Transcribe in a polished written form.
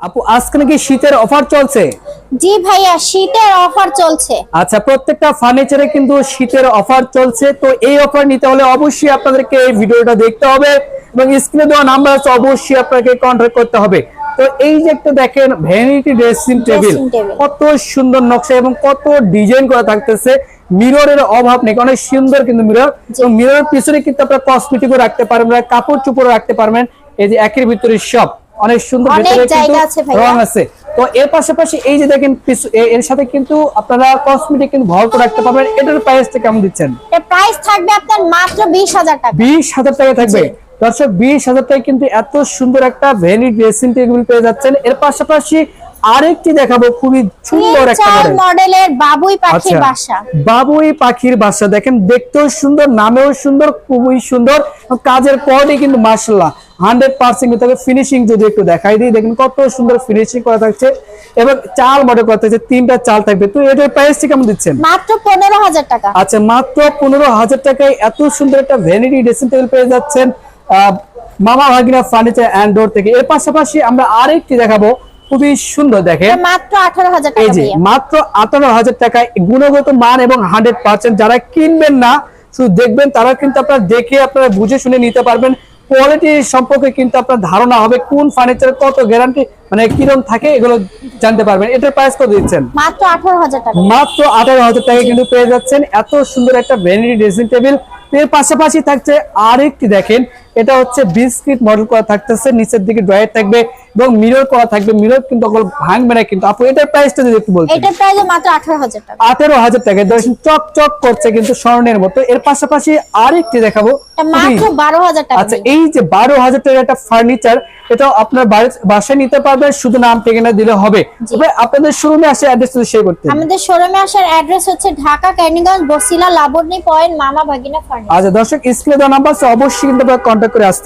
আপু আজকে নাকি শীতের অফার চলছে? জি ভাইয়া, শীতের অফার চলছে। আচ্ছা, প্রত্যেকটা ফার্নিচারে কিন্তু শীতের অফার চলছে, তো এই অফার নিতে হলে অবশ্যই আপনাদেরকে এই ভিডিওটা দেখতে হবে এবং স্ক্রিনে দেওয়া নাম্বার আছে, অবশ্যই আপনাকে কন্টাক্ট করতে হবে। তো এই যে একটা দেখেন ভ্যানিটি ড্রেসিং টেবিল, কত সুন্দর নকশা এবং কত ডিজাইন করা থাকতেছে। মিররের অভাব নেই, অনেক সুন্দর কিন্তু মিরর। এবং মিররের পিছনে কিন্তু আপনারা কসমেটিকও রাখতে পারবেন, কাপড় চোপড় রাখতে পারবেন। এই যে একের ভিতরে সব অনেক সুন্দর ভিতরে কিন্তু রং আছে। তো এর পাশাপাশি এই যে দেখেন এর সাথে কিন্তু আপনারা কসমেটিক কিন্তু ভর করে রাখতে পারবেন। এটার প্রাইসটা কেমন দিচ্ছেন? এর প্রাইস থাকবে আপনার মাত্র 20,000 টাকা। 20,000 টাকা থাকবে। দর্শক 20,000 টাকা কিন্তু এত সুন্দর একটা ভ্যানিটি ড্রেসিং টেবিল পেয়ে যাচ্ছেন। এর পাশাপাশি আরেকটি দেখাবো, খুবই সুন্দর একটা মডেলের বাবুই পাখির বাসা। বাবুই পাখির বাসা দেখেন, দেখতেও সুন্দর, নামেও সুন্দর, খুবই সুন্দর। কাজের কোয়ালিটি কিন্তু মাশাআল্লাহ 100% তবে ফিনিশিং যদি একটু দেখাই দিই, দেখেন কত সুন্দর ফিনিশিং করা থাকছে এবং চাল মডেল করা থাকছে, তিনটা চাল থাকবে। তো এটার প্রাইসটা কেমন দিচ্ছেন? মাত্র 15,000 টাকা। আচ্ছা, মাত্র 15,000 টাকায় এত সুন্দর একটা ভ্যানিটি ড্রেসিং টেবিল পেয়ে যাচ্ছেন মামা ভাগিনা ফার্নিচার এন্ড ডোর থেকে। এর পাশাপাশি আমরা আরেকটি দেখাবো, খুবই সুন্দর দেখেন, মাত্র 18,000 টাকা। এই যে মাত্র 18,000 টাকায় গুণগত মান এবং 100%। যারা কিনবেন না, শুধু দেখবেন, তারা কিন্তু আপনারা দেখে আপনারা বুঝে শুনে নিতে পারবেন। কোয়ালিটি সম্পর্কে কিন্তু আপনার ধারণা হবে, কোন ফার্নিচার কত গ্যারান্টি মানে কিরকম থাকে এগুলো জানতে পারবেন। এটার প্রাইস কত দিচ্ছেন? মাত্র 18,000 টাকা। মাত্র 18,000 টাকা কিন্তু পেয়ে যাচ্ছেন এত সুন্দর একটা ভ্যানিটি ড্রেসিং টেবিল। এর পাশাপাশি থাকছে আরেকটি দেখেন, এটা হচ্ছে বিস্কিট মডেল করা থাকতেছে, নিচের দিকে ড্রয়ার থাকবে এবং মিরর করা থাকবে। মিরর কিন্তু ভাঙবে না কিন্তু। আপু এটার প্রাইসটা যদি একটু বলতেন। এটার প্রাইস মাত্র 18,000 টাকা। 18,000 টাকা। দেখেন চকচক করছে কিন্তু স্বর্ণের মতো। এর পাশাপাশি আরেকটি দেখাবো, মাত্র 12,000 টাকা। আচ্ছা, এই যে 12,000 টাকার একটা ফার্নিচার, এটা আপনার বাসায় নিতে পারবেন, শুধু নাম ঠিকানা দিলে হবে। তবে আপনাদের শোরুমে আসে অ্যাড্রেস যদি শেয়ার করতেন। আমাদের শোরুমে আসার অ্যাড্রেস হচ্ছে ঢাকা কেরানীগঞ্জ বসিলা লাবণী পয়েন্ট মামা ভাগিনা ফার্নিচার। আচ্ছা দর্শক, স্ক্রিনে দেওয়া নাম্বার আছে, অবশ্যই কিন্তু আপনারা কন্টাক্ট করে আসতে